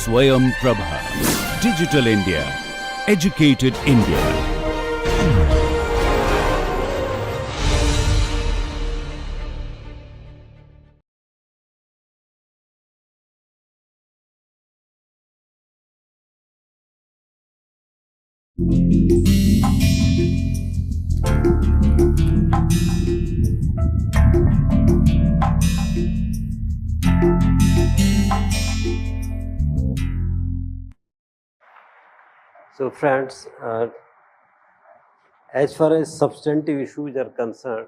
Swayam Prabha. Digital India. Educated India. So friends, as far as substantive issues are concerned,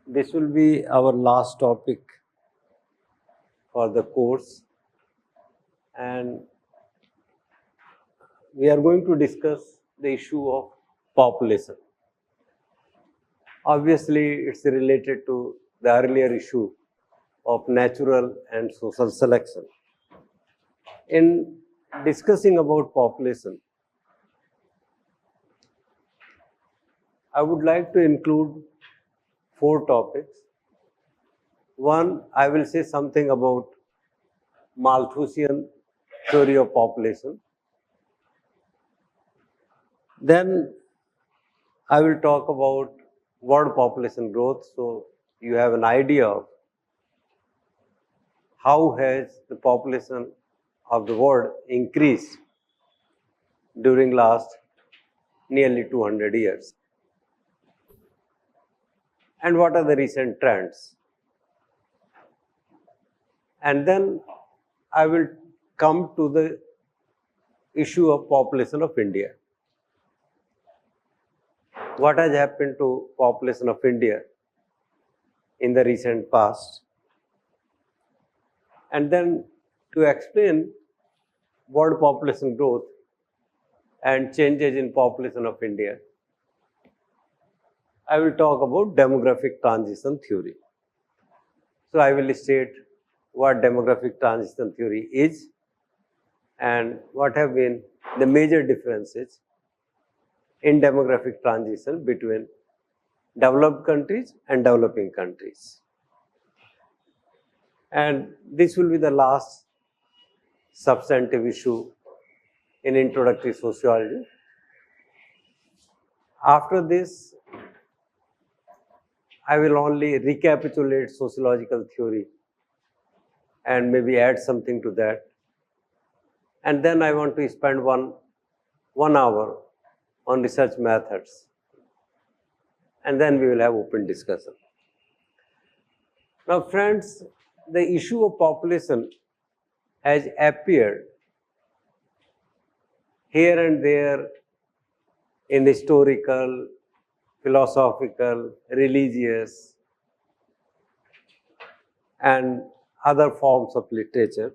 this will be our last topic for the course, and we are going to discuss the issue of population. Obviously, it's related to the earlier issue of natural and social selection. In discussing about population, I would like to include 4 topics. One, I will say something about Malthusian theory of population. Then I will talk about world population growth, so you have an idea of how has the population of the world increased during last nearly 200 years. And what are the recent trends? And then I will come to the issue of population of India. What has happened to population of India in the recent past? And then to explain world population growth and changes in population of India, I will talk about demographic transition theory. So I will state what demographic transition theory is and what have been the major differences in demographic transition between developed countries and developing countries. And this will be the last substantive issue in introductory sociology. After this, I will only recapitulate sociological theory and maybe add something to that. And then I want to spend one hour on research methods. And then we will have open discussion. Now friends, the issue of population has appeared here and there in historical, philosophical, religious, and other forms of literature.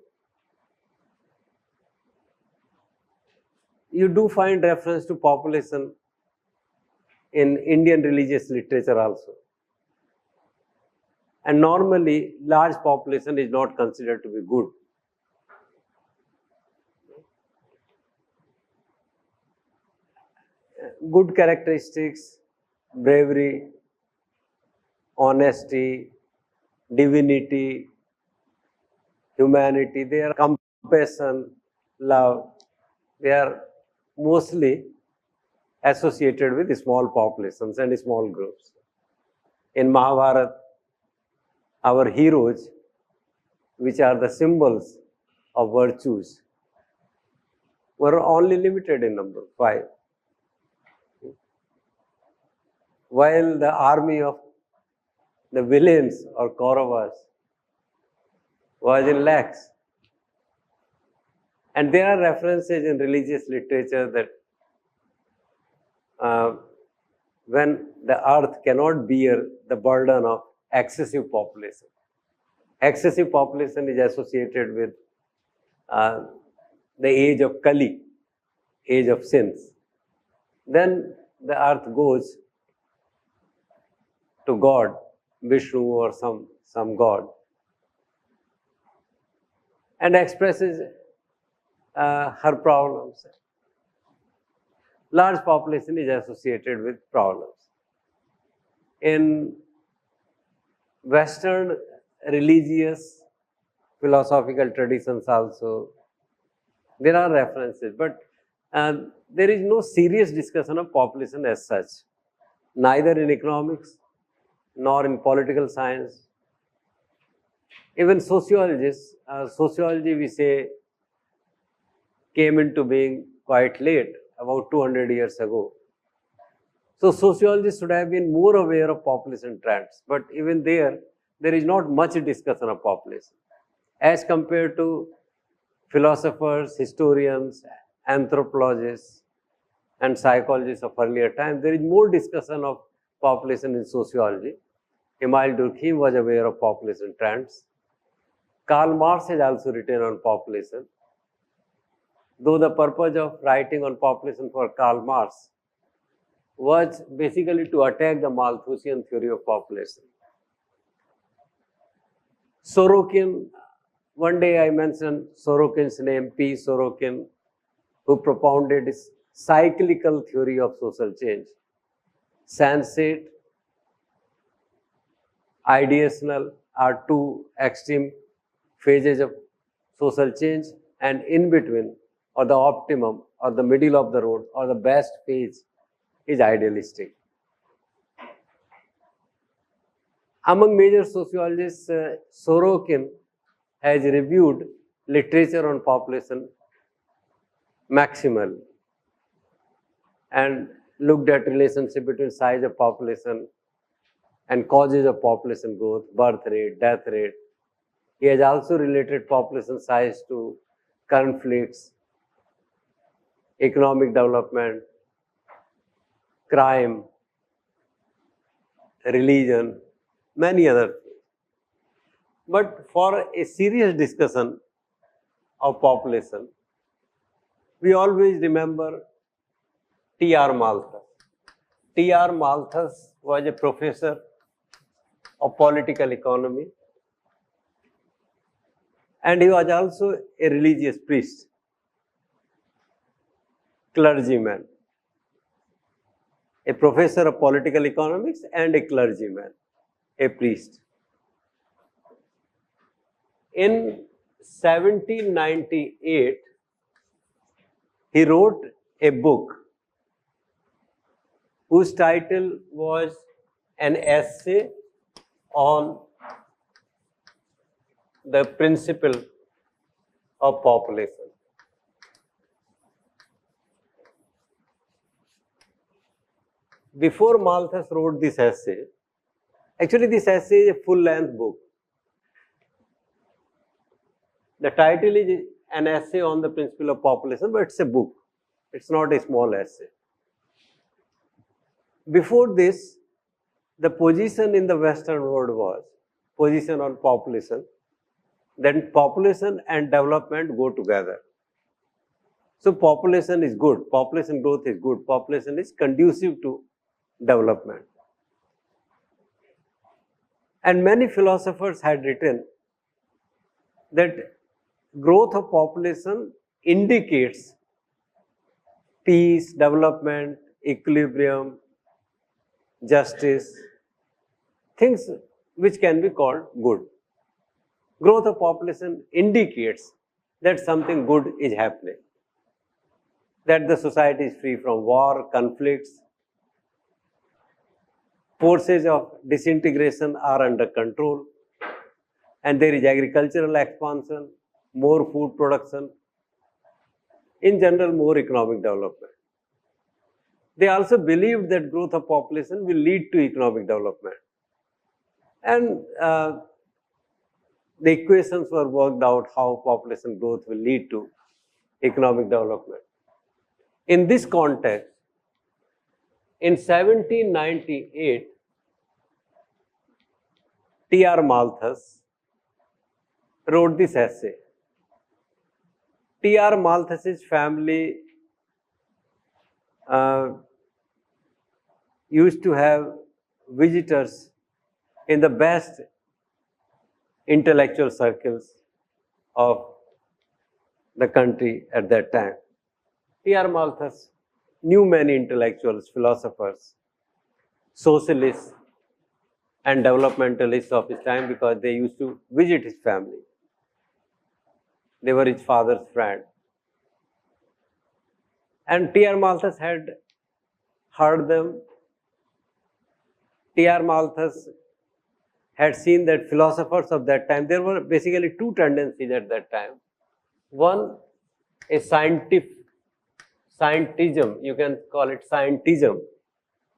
You do find reference to population in Indian religious literature also. And normally, large population is not considered to be good. Good characteristics, bravery, honesty, divinity, humanity, they are compassion, love, they are mostly associated with small populations and small groups. In Mahabharata, our heroes, which are the symbols of virtues, were only limited in number, 5. While the army of the villains or Kauravas was in lakhs. And there are references in religious literature that when the earth cannot bear the burden of excessive population. Excessive population is associated with the age of Kali, age of sins. Then the earth goes to God, Vishnu or some god, and expresses her problems. Large population is associated with problems. In Western religious philosophical traditions also, There are references, but there is no serious discussion of population as such, neither in economics nor in political science. Even sociologists, sociology we say came into being quite late, about 200 years ago. So sociologists should have been more aware of population trends, but even there is not much discussion of population as compared to philosophers, historians, anthropologists, and psychologists of earlier times. There is more discussion of population in sociology. Emile Durkheim was aware of population trends. Karl Marx has also written on population. Though the purpose of writing on population for Karl Marx was basically to attack the Malthusian theory of population. Sorokin, one day I mentioned Sorokin's name, P. Sorokin, who propounded his cyclical theory of social change. Sensate, ideational are two extreme phases of social change, and in between, or the optimum, or the middle of the road, or the best phase is idealistic. Among major sociologists, Sorokin has reviewed literature on population maximally and looked at relationship between size of population and causes of population growth, birth rate, death rate. He has also related population size to conflicts, economic development, crime, religion, many other things. But for a serious discussion of population, we always remember T.R. Malthus. T.R. Malthus was a professor of political economy, and he was also a religious priest, clergyman, a professor of political economics and a clergyman, a priest. In 1798, he wrote a book whose title was An Essay on the Principle of Population. Before Malthus wrote this essay, actually this essay is a full-length book. The title is An Essay on the Principle of Population, but it's a book. It's not a small essay. Before this, the position in the Western world was position on population. Then population and development go together. So population is good, population growth is good, population is conducive to development. And many philosophers had written that growth of population indicates peace, development, equilibrium, justice, things which can be called good. Growth of population indicates that something good is happening, that the society is free from war, conflicts, forces of disintegration are under control, and there is agricultural expansion, more food production, in general more economic development. They also believed that growth of population will lead to economic development. And the equations were worked out how population growth will lead to economic development. In this context, in 1798, T.R. Malthus wrote this essay. T.R. Malthus's family used to have visitors in the best intellectual circles of the country at that time. T.R. Malthus knew many intellectuals, philosophers, socialists, and developmentalists of his time because they used to visit his family. They were his father's friend. And T.R. Malthus had heard them. T.R. Malthus had seen that philosophers of that time, there were basically two tendencies at that time. One, a scientism, you can call it scientism.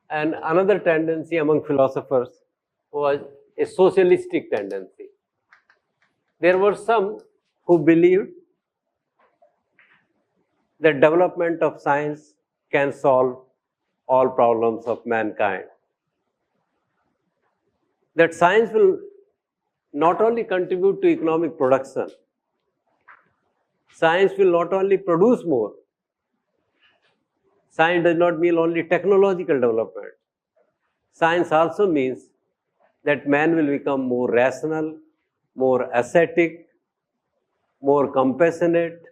And another tendency among philosophers was a socialistic tendency. There were some who believed that development of science can solve all problems of mankind. That science will not only contribute to economic production, science will not only produce more. Science does not mean only technological development. Science also means that man will become more rational, more ascetic, more compassionate,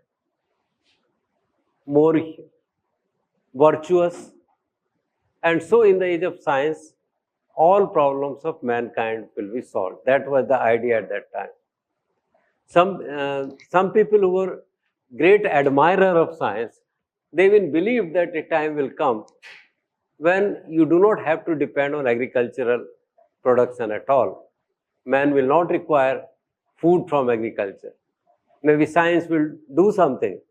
more virtuous. And so in the age of science, all problems of mankind will be solved. That was the idea at that time. Some people who were great admirer of science, they even believed that a time will come when you do not have to depend on agricultural production at all. Man will not require food from agriculture. Maybe science will do something.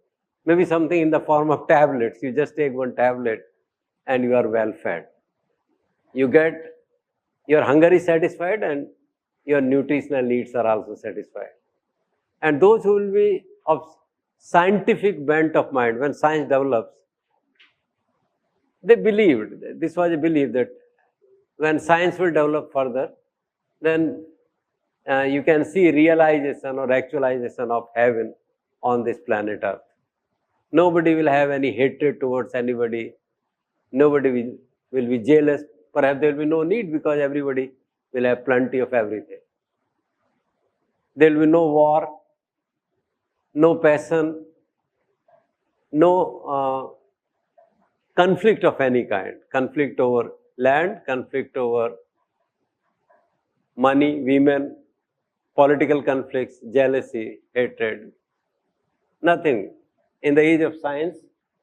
Maybe something in the form of tablets. You just take one tablet and you are well fed. You get your hunger is satisfied and your nutritional needs are also satisfied. And those who will be of scientific bent of mind, when science develops, they believed, this was a belief that when science will develop further, then you can see realization or actualization of heaven on this planet Earth. Nobody will have any hatred towards anybody. Nobody will be jealous. Perhaps there will be no need because everybody will have plenty of everything. There will be no war, no passion, no conflict of any kind. Conflict over land, conflict over money, women, political conflicts, jealousy, hatred. Nothing. In the age of science,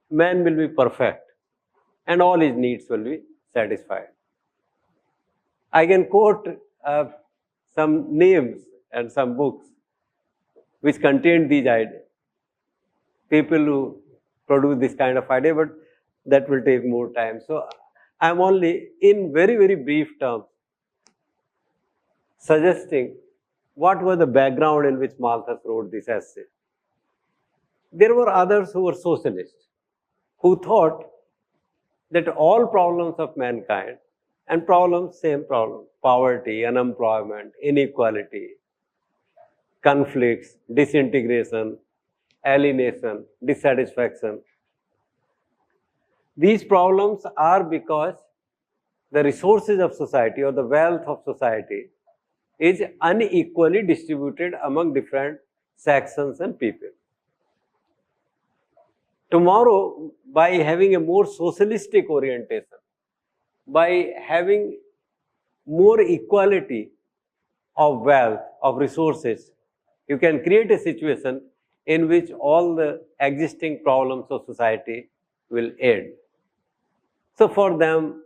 man will be perfect and all his needs will be satisfied. I can quote some names and some books which contain these ideas. People who produce this kind of idea, but that will take more time. So I am only in very, very brief terms suggesting what was the background in which Malthus wrote this essay. There were others who were socialists, who thought that all problems of mankind, and problems, same problem, poverty, unemployment, inequality, conflicts, disintegration, alienation, dissatisfaction. These problems are because the resources of society or the wealth of society is unequally distributed among different sections and people. Tomorrow, by having a more socialistic orientation, by having more equality of wealth, of resources, you can create a situation in which all the existing problems of society will end. So for them,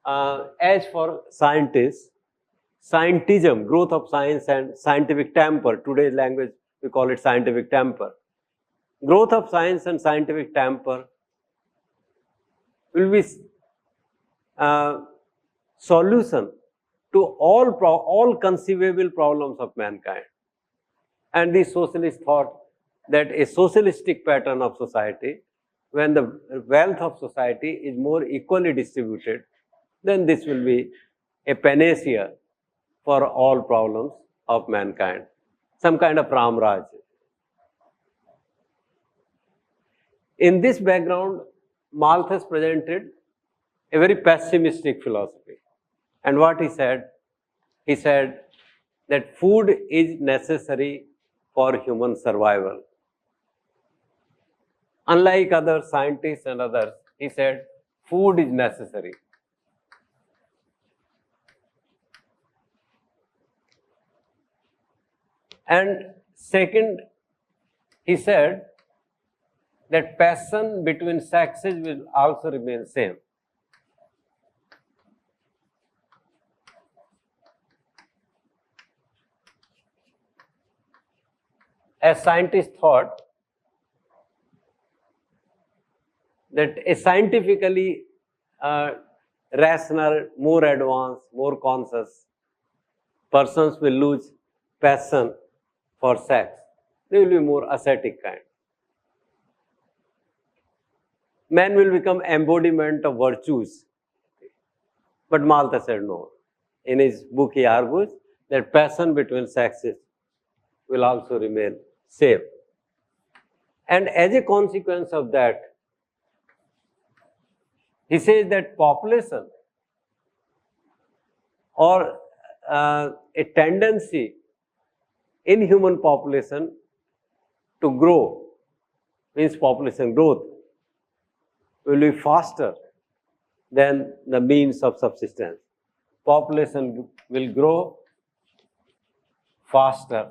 as for scientists, scientism, growth of science and scientific temper, today's language we call it scientific temper. Growth of science and scientific temper will be solution to all conceivable problems of mankind. And the socialists thought that a socialistic pattern of society, when the wealth of society is more equally distributed, then this will be a panacea for all problems of mankind. Some kind of Ram Raj. In this background, Malthus presented a very pessimistic philosophy. And what he said that food is necessary for human survival. Unlike other scientists and others, he said food is necessary. And second, he said that passion between sexes will also remain same. As scientists thought that a scientifically rational, more advanced, more conscious persons will lose passion for sex. They will be more ascetic kind. Man will become embodiment of virtues. But Malthus said no. In his book, he argues that passion between sexes will also remain same. And as a consequence of that, he says that population or a tendency in human population to grow, means population growth, will be faster than the means of subsistence. Population will grow faster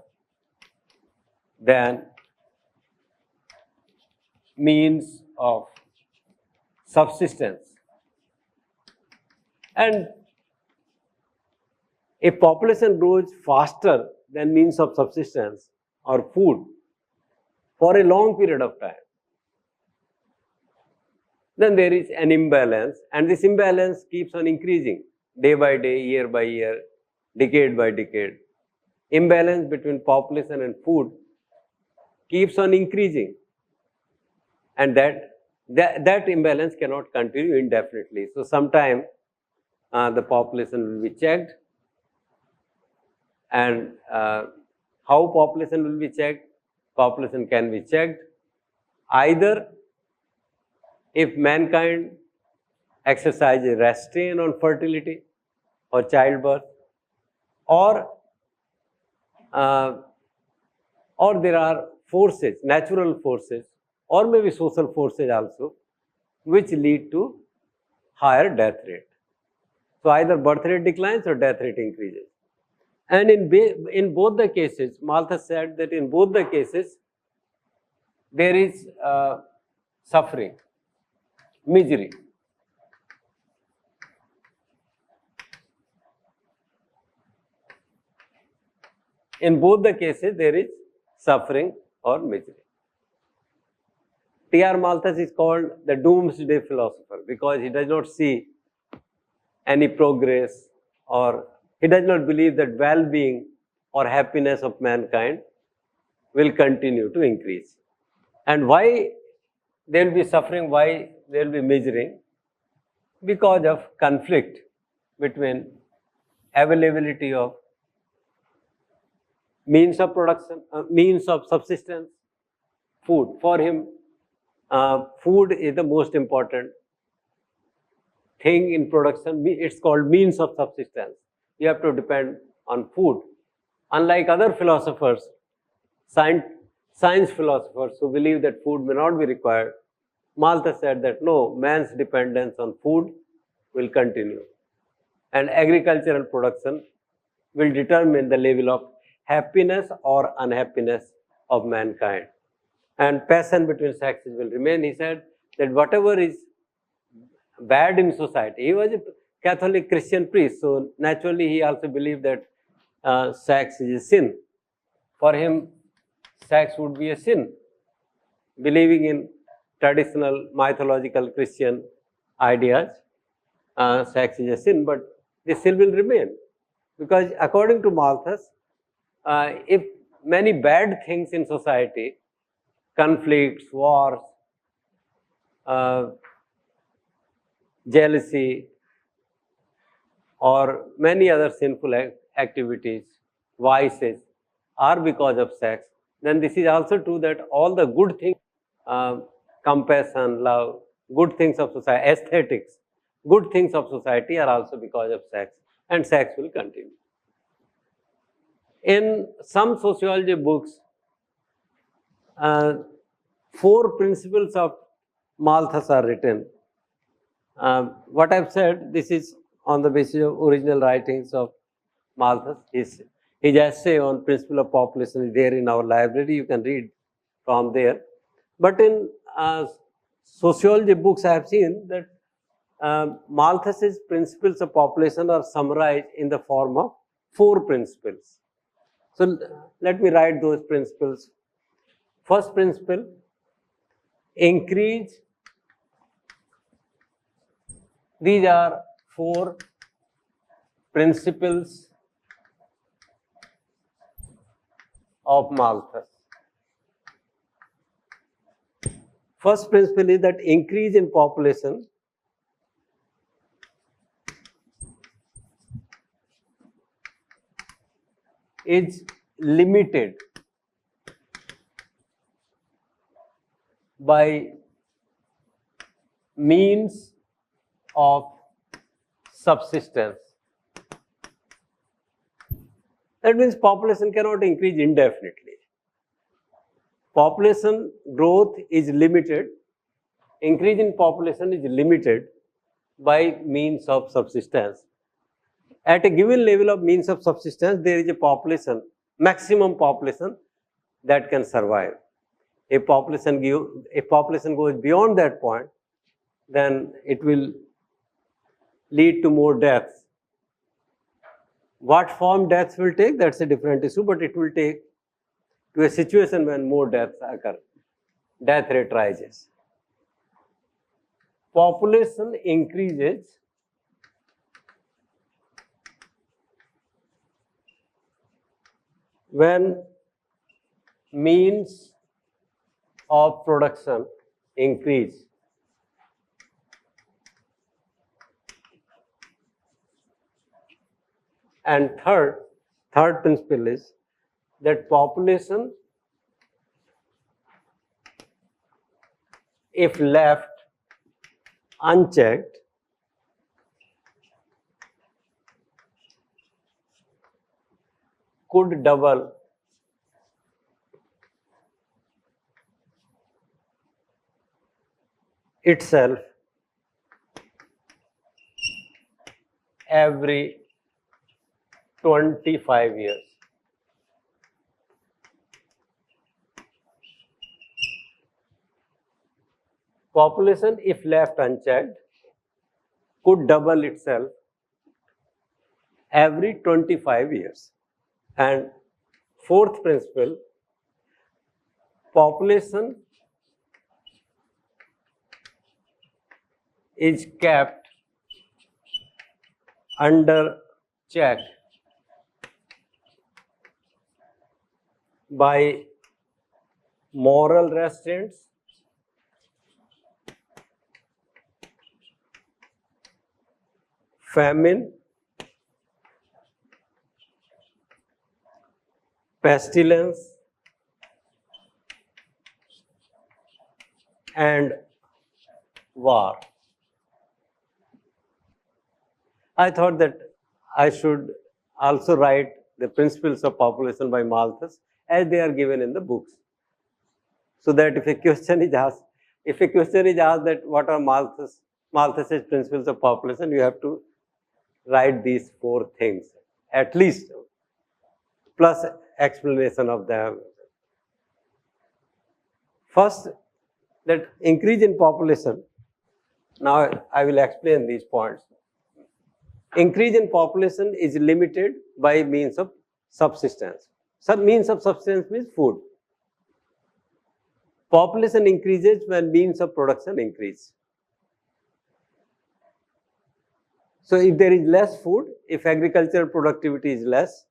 than means of subsistence. And if population grows faster than means of subsistence or food for a long period of time, then there is an imbalance, and this imbalance keeps on increasing day by day, year by year, decade by decade. Imbalance between population and food keeps on increasing, and that imbalance cannot continue indefinitely. So sometime the population will be checked, and how population will be checked? Population can be checked either if mankind exercises restraint on fertility or childbirth, or there are forces, natural forces, or maybe social forces also, which lead to higher death rate. So either birth rate declines or death rate increases. And in both the cases, Malthus said that in both the cases, there is suffering, misery. In both the cases, there is suffering or misery. T.R. Malthus is called the doomsday philosopher because he does not see any progress, or he does not believe that well-being or happiness of mankind will continue to increase. And why there will be suffering, why there will be misery? Because of conflict between availability of means of production, means of subsistence, food. For him, food is the most important thing in production. It's called means of subsistence. You have to depend on food. Unlike other philosophers, science philosophers who believe that food may not be required, Malthus said that no, man's dependence on food will continue, and agricultural production will determine the level of happiness or unhappiness of mankind. And passion between sexes will remain. He said that whatever is bad in society, he was a Catholic Christian priest, so naturally he also believed that sex is a sin. For him, sex would be a sin. Believing in traditional mythological Christian ideas, sex is a sin, but this still will remain. Because according to Malthus, if many bad things in society, conflicts, wars, jealousy, or many other sinful activities, vices, are because of sex, then this is also true that all the good things, compassion, love, good things of society, aesthetics, good things of society are also because of sex, and sex will continue. In some sociology books, 4 principles of Malthus are written. What I've said, this is on the basis of original writings of Malthus. His essay on principle of population is there in our library. You can read from there. But in sociology books, I have seen that Malthus's principles of population are summarized in the form of 4 principles. So let me write those principles. First principle, increase. These are 4 principles of Malthus. First principle is that increase in population is limited by means of subsistence. That means population cannot increase indefinitely. Population growth is limited, increase in population is limited by means of subsistence. At a given level of means of subsistence, there is a population, maximum population that can survive. If population goes beyond that point, then it will lead to more deaths. What form deaths will take, that's a different issue, but it will take to a situation when more deaths occur. Death rate rises. Population increases when means of production increase. And third principle is that population, if left unchecked, could double itself every 25 years. Population, if left unchecked, could double itself every 25 years. And fourth principle, population is kept under check by moral restraints, famine, pestilence, and war. I thought that I should also write the principles of population by Malthus as they are given in the books, so that if a question is asked that what are Malthus's principles of population, you have to write these 4 things at least, plus explanation of them. First, that increase in population. Now I will explain these points. Increase in population is limited by means of subsistence. Some means of subsistence means food. Population increases when means of production increase. So if there is less food, if agricultural productivity is less,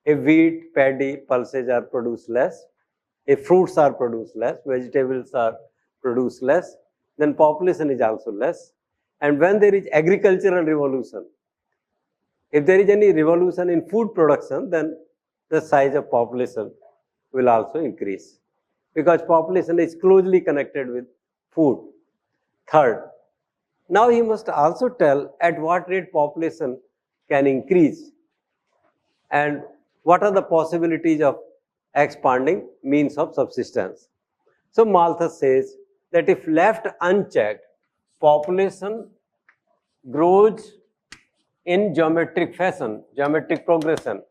if wheat, paddy, pulses are produced less, if fruits are produced less, vegetables are produced less, then population is also less. And when there is agricultural revolution, if there is any revolution in food production, then the size of population will also increase, because population is closely connected with food. Third, now he must also tell at what rate population can increase and what are the possibilities of expanding means of subsistence. So Malthus says that if left unchecked, population grows in geometric fashion, geometric progression.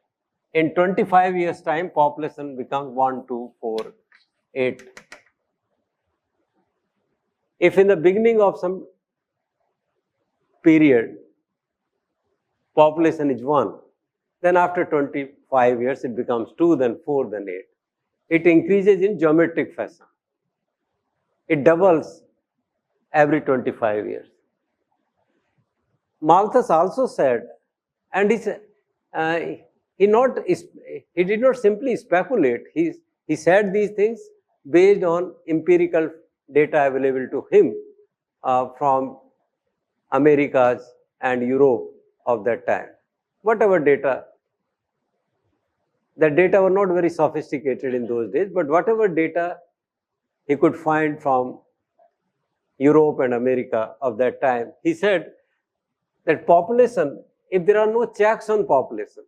In 25 years time, population becomes 1, 2, 4, 8. If in the beginning of some period, population is 1, then after 25 years it becomes 2, then 4, then 8. It increases in geometric fashion. It doubles every 25 years. Malthus also said, and he did not simply speculate, he said these things based on empirical data available to him from Americas and Europe of that time. Whatever data, the data were not very sophisticated in those days, but whatever data he could find from Europe and America of that time, he said that population, if there are no checks on population,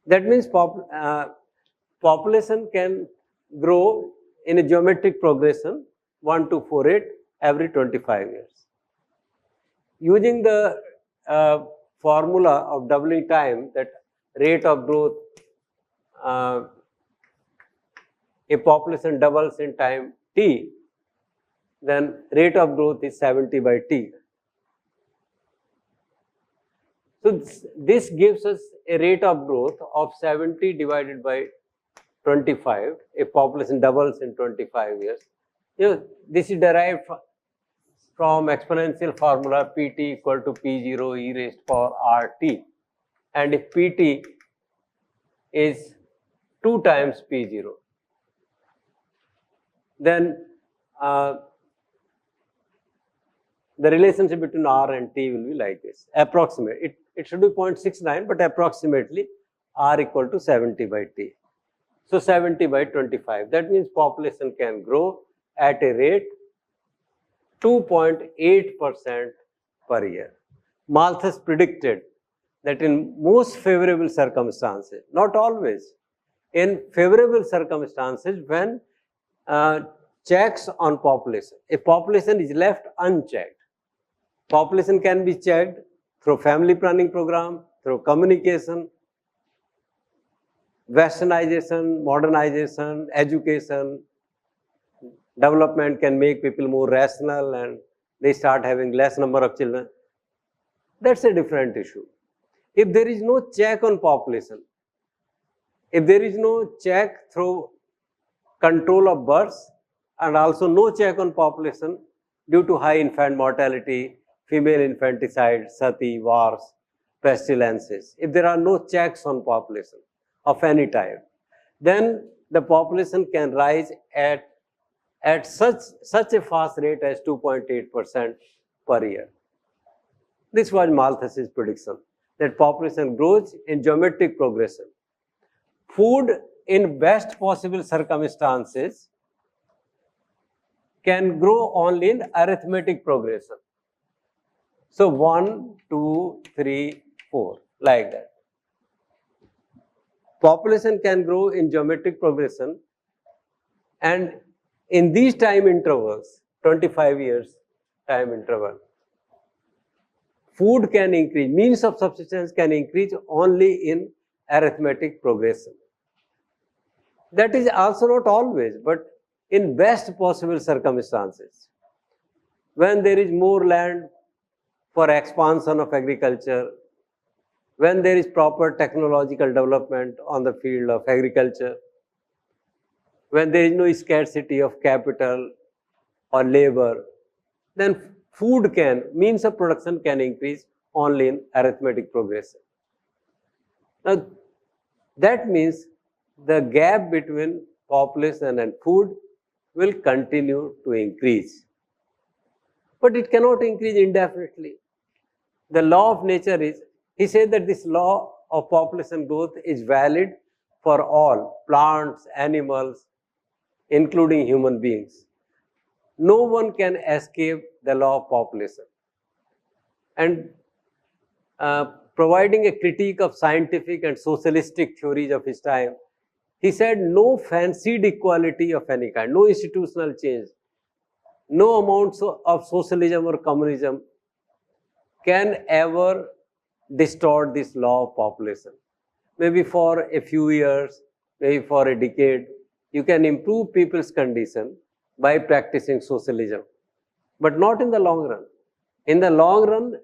that means population can grow in a geometric progression 1 to 4, 8 every 25 years. Using the formula of doubling time, that rate of growth, if population doubles in time t, then rate of growth is 70 by t. So this gives us a rate of growth of 70 divided by 25 if population doubles in 25 years. This is derived from exponential formula Pt equal to P0 e raised to power RT. And if Pt is 2 times P0, then the relationship between R and T will be like this. Approximate. It should be 0.69, but approximately R equal to 70 by T. So 70 by 25. That means population can grow at a rate 2.8% per year. Malthus predicted that in most favorable circumstances, not always, in favorable circumstances when checks on population, if population is left unchecked, population can be checked through family planning program, through communication, westernization, modernization, education, development can make people more rational and they start having less number of children. That's a different issue. If there is no check on population, if there is no check through control of births and also no check on population due to high infant mortality, female infanticide, sati, wars, pestilences, if there are no checks on population of any type, then the population can rise at such a fast rate as 2.8% per year. This was Malthus's prediction, that population grows in geometric progression. Food in best possible circumstances can grow only in arithmetic progression. So 1, 2, 3, 4, like that. Population can grow in geometric progression, and in these time intervals, 25 years time interval, food can increase, means of subsistence can increase only in arithmetic progression. That is also not always, but in best possible circumstances. When there is more land for expansion of agriculture, when there is proper technological development on the field of agriculture, when there is no scarcity of capital or labor, then food can, means of production can increase only in arithmetic progression. Now, that means the gap between population and food will continue to increase. But it cannot increase indefinitely. The law of nature is, he said that this law of population growth is valid for all plants, animals, including human beings. No one can escape the law of population. And providing a critique of scientific and socialistic theories of his time, he said no fancied equality of any kind, no institutional change, no amounts of socialism or communism can ever distort this law of population. Maybe for a few years, maybe for a decade, you can improve people's condition, by practicing socialism, but not in the long run. In the long run,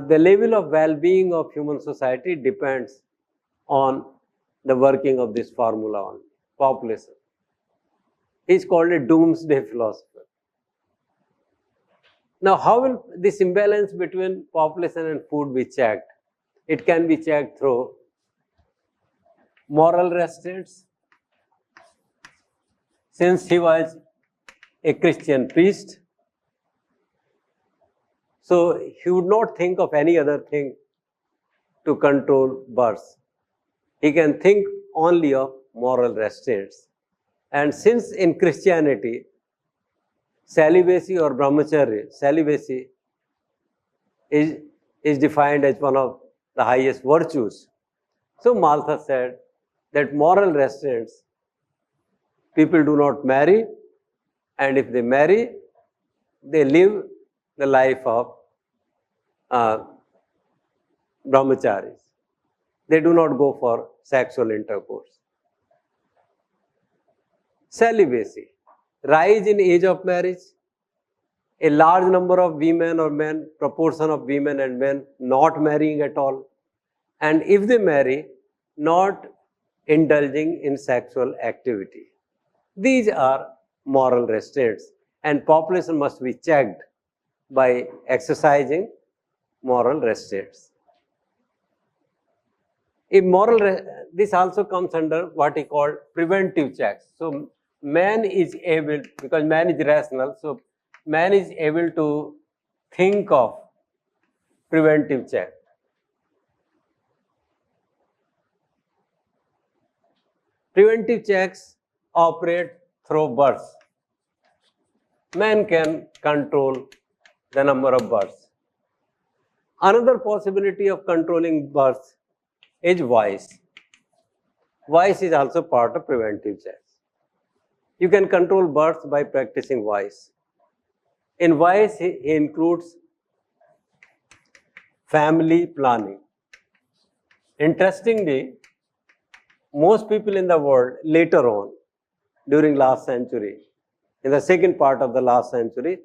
the level of well-being of human society depends on the working of this formula on population. He's called a doomsday philosopher. Now, how will this imbalance between population and food be checked? It can be checked through moral restraints. Since he was a Christian priest, so he would not think of any other thing to control births. He can think only of moral restraints. And since in Christianity, celibacy or brahmacharya, celibacy is defined as one of the highest virtues. So Malthus said that moral restraints, people do not marry, and if they marry, they live the life of brahmacharis. They do not go for sexual intercourse. Celibacy, rise in age of marriage, a large number of women or men, proportion of women and men not marrying at all, and if they marry, not indulging in sexual activity. These are moral restraints, and population must be checked by exercising moral restraints. This also comes under what he called preventive checks. So man is able, because man is rational, so man is able to think of preventive check. Preventive checks operate through births. Man can control the number of births. Another possibility of controlling births is vice. Vice is also part of preventive checks. You can control births by practicing vice. In vice, he includes family planning. Interestingly, most people in the world later on, during last century, in the second part of the last century,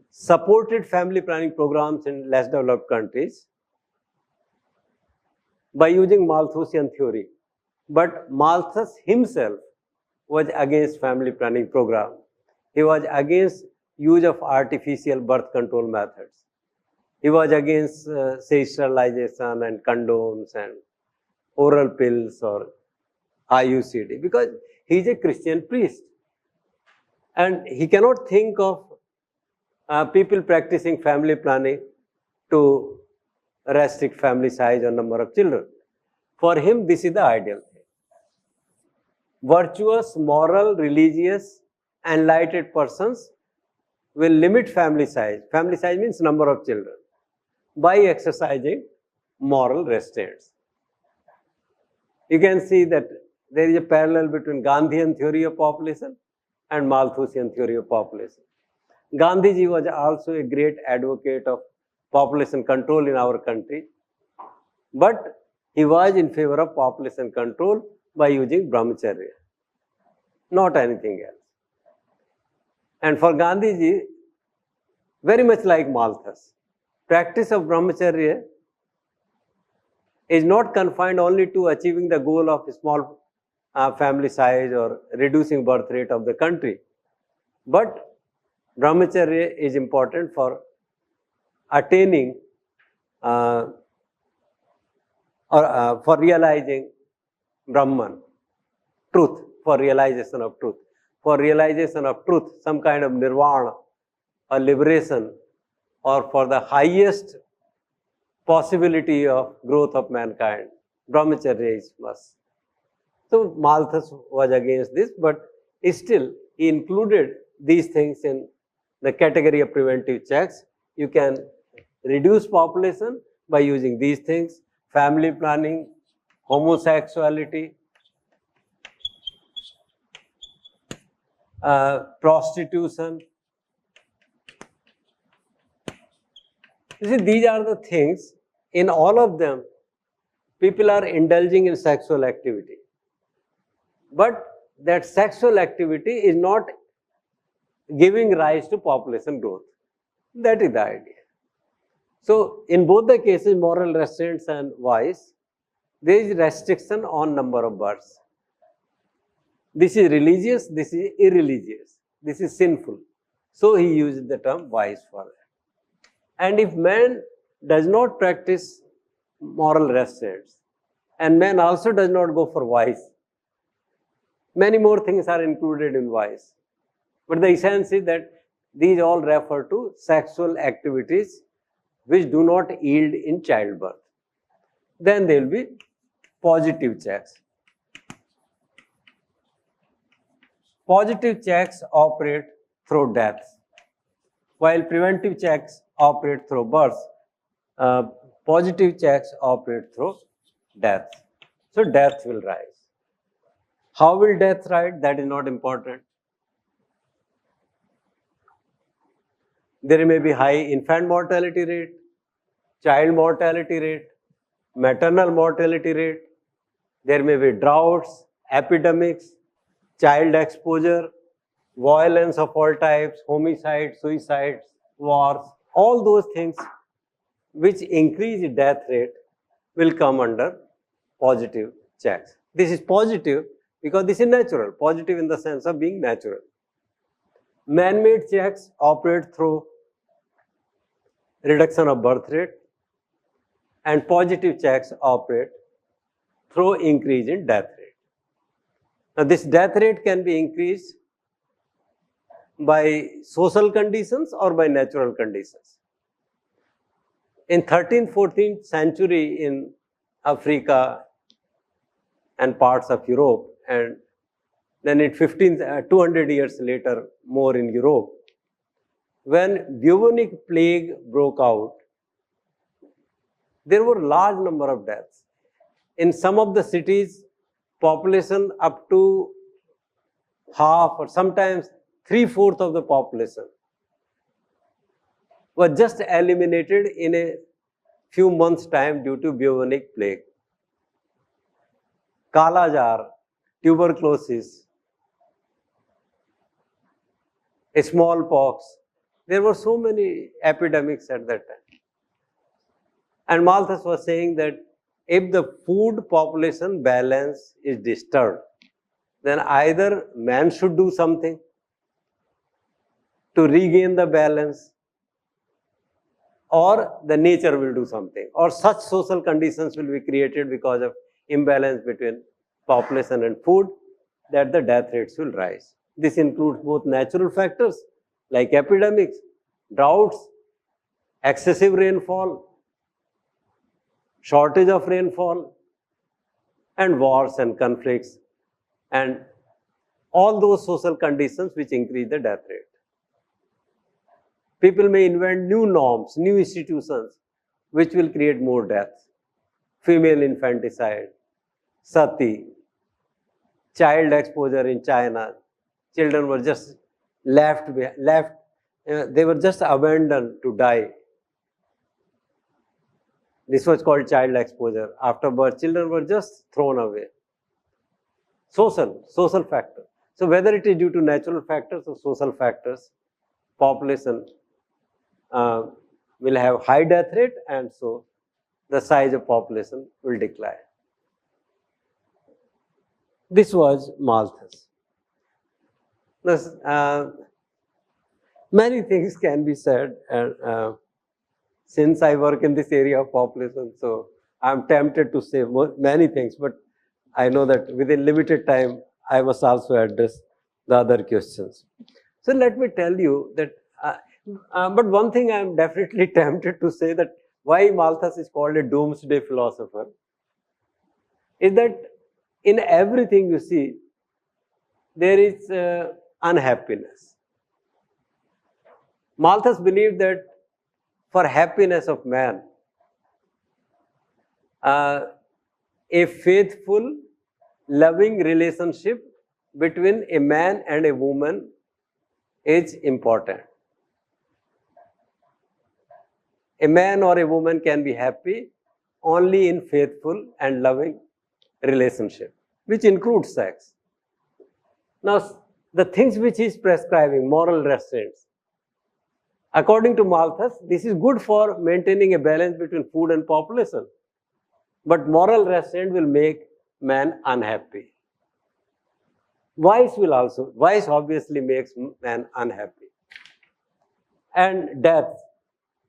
supported family planning programs in less developed countries by using Malthusian theory. But Malthus himself was against family planning program. He was against use of artificial birth control methods. He was against say sterilization and condoms and oral pills or IUCD, because he is a Christian priest and he cannot think of people practicing family planning to restrict family size or number of children. For him, this is the ideal thing. Virtuous, moral, religious, enlightened persons will limit family size. Family size means number of children, by exercising moral restraints. You can see that there is a parallel between Gandhian theory of population and Malthusian theory of population. Gandhiji was also a great advocate of population control in our country, but he was in favor of population control by using brahmacharya, not anything else. And for Gandhiji, very much like Malthus, practice of brahmacharya is not confined only to achieving the goal of a small family size or reducing birth rate of the country, but brahmacharya is important for attaining or for realizing Brahman, truth, for realization of truth. For realization of truth, some kind of nirvana or liberation, or for the highest possibility of growth of mankind, brahmacharya is must. So Malthus was against this, but still he included these things in the category of preventive checks. You can reduce population by using these things: family planning, homosexuality, prostitution. You see, these are the things, in all of them, people are indulging in sexual activity. but that sexual activity is not giving rise to population growth. That is the idea. So, in both the cases, moral restraints and vice, there is restriction on number of births. This is religious, this is irreligious, this is sinful. So, he used the term vice for that. And if man does not practice moral restraints, and man also does not go for vice, many more things are included in vice. But the essence is that these all refer to sexual activities which do not yield in childbirth. Then there will be positive checks. Positive checks operate through death, while preventive checks operate through birth. Positive checks operate through death. So death will rise. How will death rise? That is not important. There may be high infant mortality rate, child mortality rate, maternal mortality rate. There may be droughts, epidemics, child exposure, violence of all types, homicide, suicides, wars. All those things which increase death rate will come under positive checks. This is positive because this is natural, positive in the sense of being natural. Man-made checks operate through reduction of birth rate, and positive checks operate through increase in death rate. Now, this death rate can be increased by social conditions or by natural conditions. In 13th, 14th century in Africa and parts of Europe, and then in 200 years later more in Europe, when bubonic plague broke out, there were large number of deaths. In some of the cities, population up to half or sometimes 3/4 of the population was just eliminated in a few months' time due to bubonic plague. Kala jar, tuberculosis, smallpox. There were so many epidemics at that time. And Malthus was saying that if the food population balance is disturbed, then either man should do something to regain the balance, or the nature will do something, or such social conditions will be created because of imbalance between population and food that the death rates will rise. This includes both natural factors like epidemics, droughts, excessive rainfall, shortage of rainfall, and wars and conflicts, and all those social conditions which increase the death rate. People may invent new norms, new institutions, which will create more deaths. Female infanticide, sati, child exposure in China. Children were just they were just abandoned to die. This was called child exposure. After birth, children were just thrown away. Social factor. So whether it is due to natural factors or social factors, population will have high death rate, and so the size of population will decline. This was Malthus. Many things can be said, and since I work in this area of population, so I am tempted to say many things, but I know that within limited time, I must also address the other questions. So let me tell you that, but one thing I am definitely tempted to say, that why Malthus is called a doomsday philosopher is that in everything you see, there is unhappiness. Malthus believed that for happiness of man, a faithful, loving relationship between a man and a woman is important. A man or a woman can be happy only in faithful and loving relationship, which includes sex. Now, the things which he is prescribing, moral restraints, according to Malthus, this is good for maintaining a balance between food and population. But moral restraint will make man unhappy. Vice obviously makes man unhappy. And death,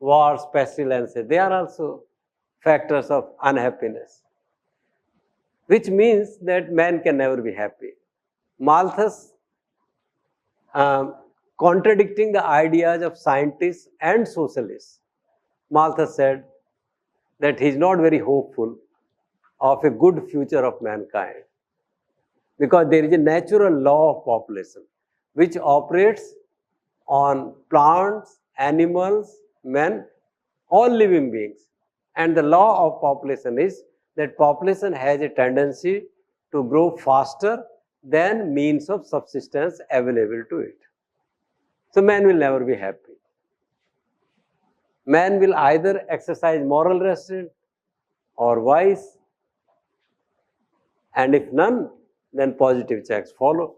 wars, pestilences, they are also factors of unhappiness, which means that man can never be happy. Malthus, contradicting the ideas of scientists and socialists, Malthus said that he is not very hopeful of a good future of mankind, because there is a natural law of population which operates on plants, animals, men, all living beings. And the law of population is that population has a tendency to grow faster than means of subsistence available to it. So man will never be happy. Man will either exercise moral restraint or vice, and if none, then positive checks follow.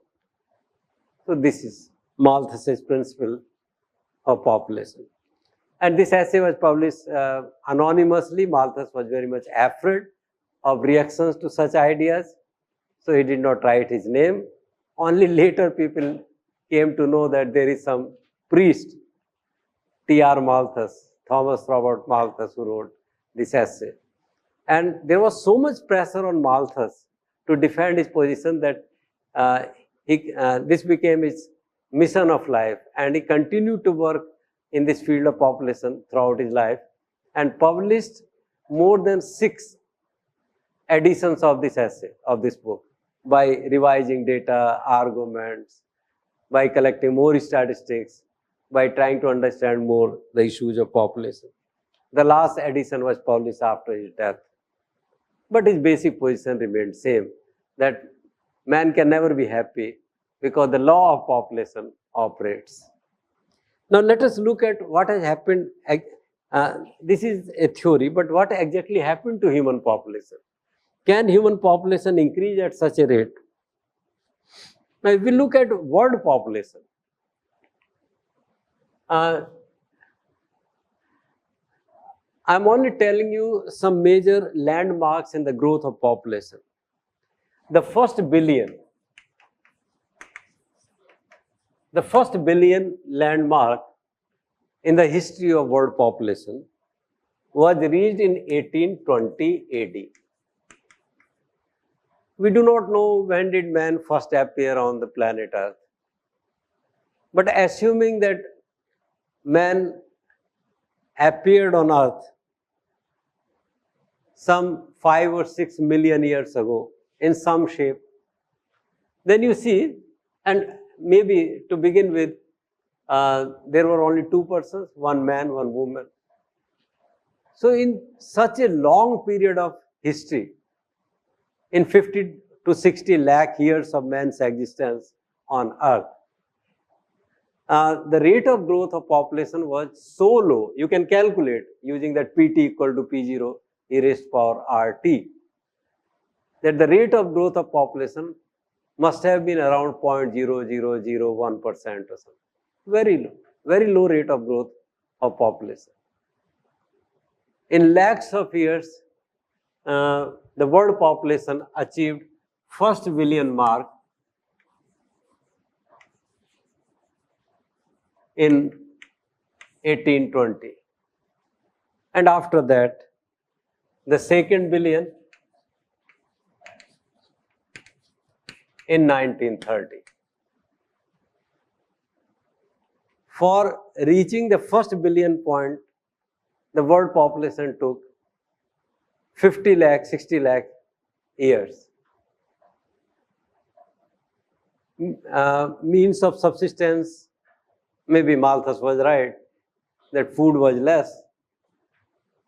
So this is Malthus's principle of population. And this essay was published anonymously. Malthus was very much afraid of reactions to such ideas, so he did not write his name. Only later people came to know that there is some priest, T.R. Malthus, Thomas Robert Malthus, who wrote this essay. And there was so much pressure on Malthus to defend his position that this became his mission of life, and he continued to work in this field of population throughout his life and published more than 6 editions of this essay, of this book, by revising data, arguments, by collecting more statistics, by trying to understand more the issues of population. The last edition was published after his death. But his basic position remained same, that man can never be happy because the law of population operates. Now let us look at what has happened. This is a theory, but what exactly happened to human population? Can human population increase at such a rate? Now if we look at world population, I'm only telling you some major landmarks in the growth of population. The first billion landmark in the history of world population was reached in 1820 AD. We do not know when did man first appear on the planet Earth. But assuming that man appeared on Earth some 5 or 6 million years ago in some shape, then you see, and maybe to begin with, there were only 2 persons, one man, one woman. So in such a long period of history, in 50 to 60 lakh years of man's existence on Earth, the rate of growth of population was so low, you can calculate using that Pt equal to P0 e raised power RT, that the rate of growth of population must have been around 0.0001% or something. Very low rate of growth of population. In lakhs of years, the world population achieved first billion mark in 1820. And after that, the second billion in 1930. For reaching the first billion point, the world population took 50 lakh, 60 lakh years. Means of subsistence, maybe Malthus was right, that food was less.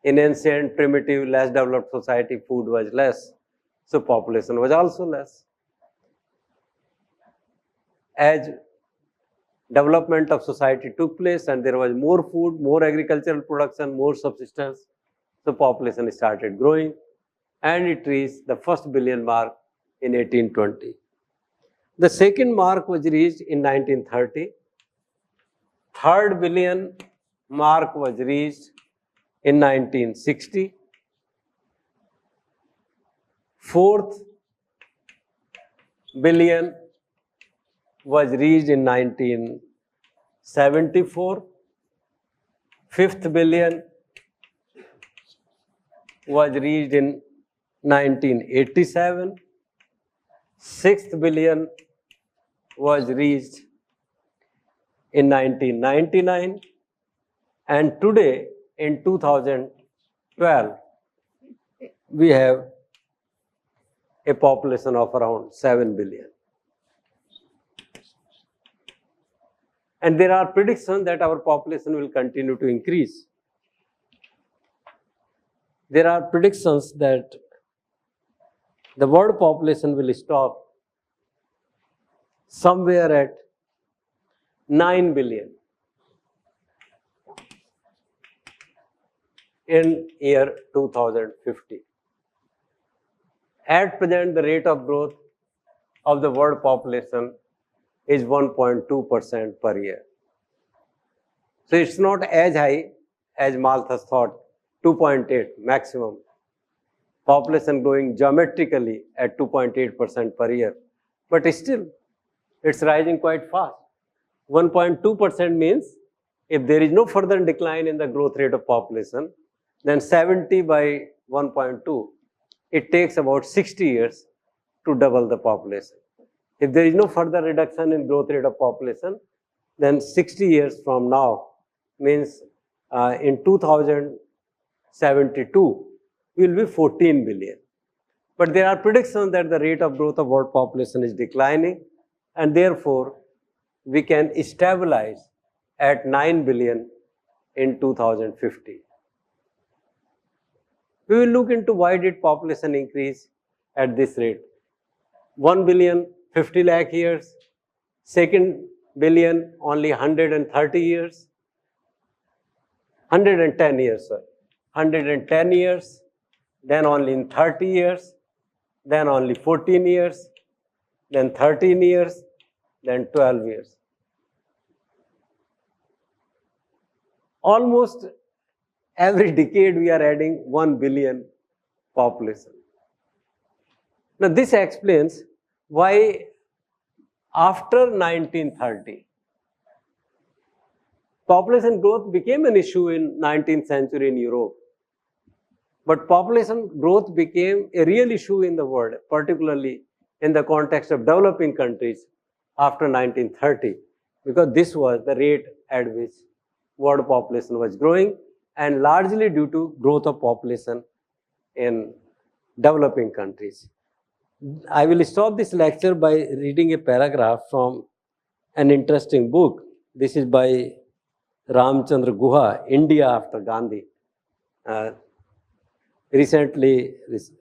In ancient, primitive, less developed society, food was less, so population was also less. As development of society took place and there was more food, more agricultural production, more subsistence, so population started growing and it reached the first billion mark in 1820. The second mark was reached in 1930. Third billion mark was reached in 1960. Fourth billion was reached in 1974. Fifth billion was reached in 1987. Sixth billion was reached in 1999. And today, in 2012, we have a population of around 7 billion. And there are predictions that our population will continue to increase. There are predictions that the world population will stop somewhere at 9 billion in year 2050. At present, the rate of growth of the world population is 1.2% per year. So it's not as high as Malthus thought, 2.8 maximum. Population growing geometrically at 2.8% per year. But still, it's rising quite fast. 1.2% means if there is no further decline in the growth rate of population, then 70 by 1.2, it takes about 60 years to double the population. If there is no further reduction in growth rate of population, then 60 years from now means in 2072, we will be 14 billion. But there are predictions that the rate of growth of world population is declining, and therefore we can stabilize at 9 billion in 2050. We will look into why did population increase at this rate. 1 billion, 50 lakh years. Second billion, only 130 years. 110 years, sorry. 110 years. Then only in 30 years. Then only 14 years. Then 13 years. Then 12 years. Almost every decade we are adding 1 billion population. Now this explains why after 1930, population growth became an issue in 19th century in Europe. But population growth became a real issue in the world, particularly in the context of developing countries after 1930, because this was the rate at which world population was growing, and largely due to growth of population in developing countries. I will stop this lecture by reading a paragraph from an interesting book. This is by Ramchandra Guha, India After Gandhi. Recently,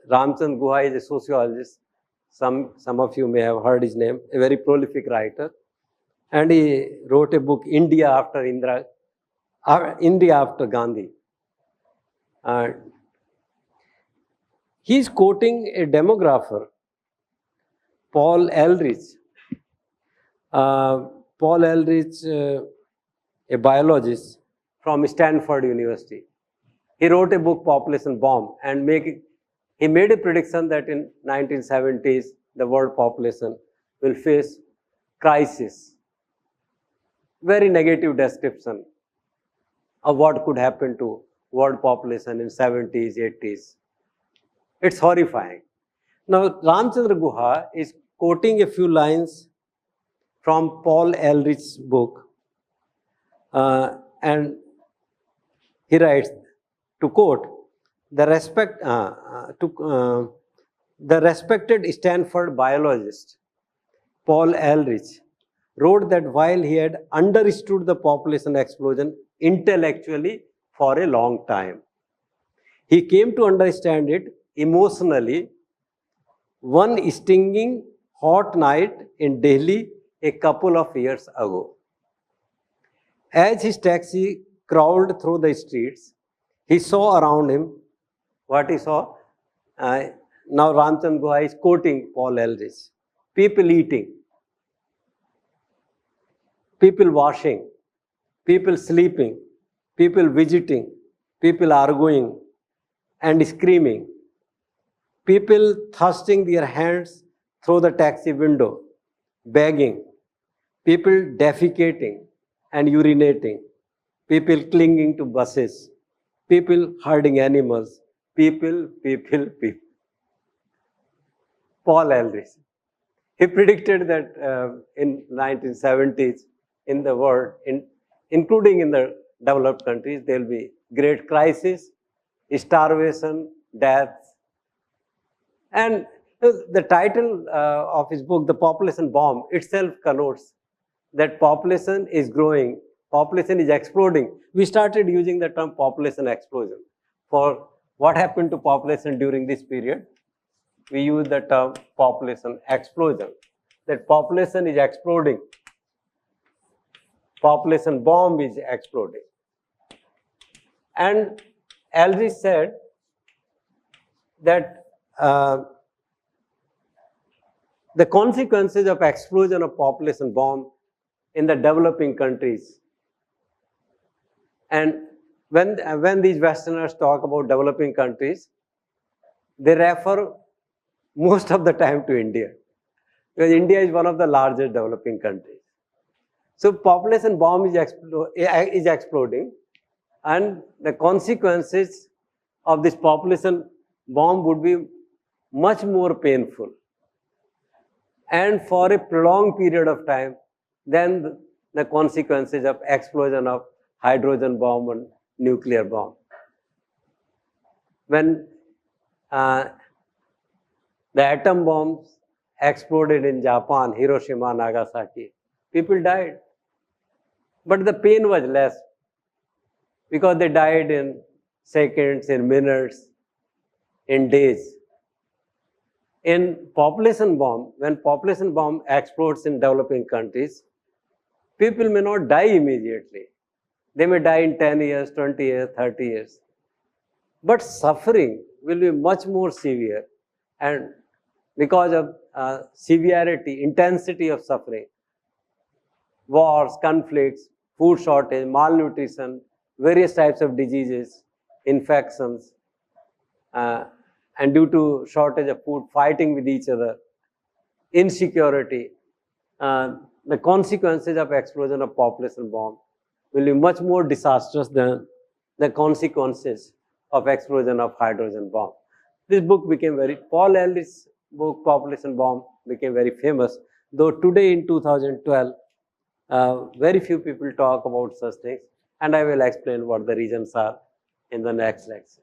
Ramchandra Guha is a sociologist. Some of you may have heard his name, a very prolific writer. And he wrote a book, India After Gandhi. He is quoting a demographer, Paul Ehrlich. Paul Ehrlich, a biologist from Stanford University. He wrote a book, Population Bomb, and he made a prediction that in 1970s, the world population will face crisis. Very negative description of what could happen to world population in 70s, 80s. It's horrifying. Now, Ramchandra Guha is quoting a few lines from Paul Ehrlich's book, and he writes, to quote, the respected Stanford biologist Paul Ehrlich wrote that while he had understood the population explosion intellectually for a long time, he came to understand it emotionally one stinging hot night in Delhi a couple of years ago. As his taxi crawled through the streets, he saw around him what he saw. Now Ramchandra Guha is quoting Paul Ehrlich. People eating. people washing, people sleeping, people visiting, people arguing and screaming, people thrusting their hands through the taxi window, begging, people defecating and urinating, people clinging to buses, people herding animals, people. Paul Ehrlich. He predicted that in 1970s in the world, including in the developed countries, there will be great crisis, starvation, deaths. And the title of his book, The Population Bomb, itself connotes that population is growing, population is exploding. We started using the term population explosion. For what happened to population during this period, we use the term population explosion. That population is exploding. Population bomb is exploding. And Ehrlich said that the consequences of explosion of population bomb in the developing countries, and when these Westerners talk about developing countries, they refer most of the time to India, because India is one of the largest developing countries. So population bomb is exploding, and the consequences of this population bomb would be much more painful and for a prolonged period of time than the consequences of explosion of hydrogen bomb and nuclear bomb. When the atom bombs exploded in Japan, Hiroshima, Nagasaki, people died. But the pain was less because they died in seconds, in minutes, in days. In population bomb, when population bomb explodes in developing countries, people may not die immediately. They may die in 10 years, 20 years, 30 years. But suffering will be much more severe, and because of severity, intensity of suffering, wars, conflicts, food shortage, malnutrition, various types of diseases, infections, and due to shortage of food, fighting with each other, insecurity, the consequences of explosion of population bomb will be much more disastrous than the consequences of explosion of hydrogen bomb. This book became Paul Ehrlich's book, Population Bomb, became very famous, though today in 2012, very few people talk about such things, and I will explain what the reasons are in the next lecture.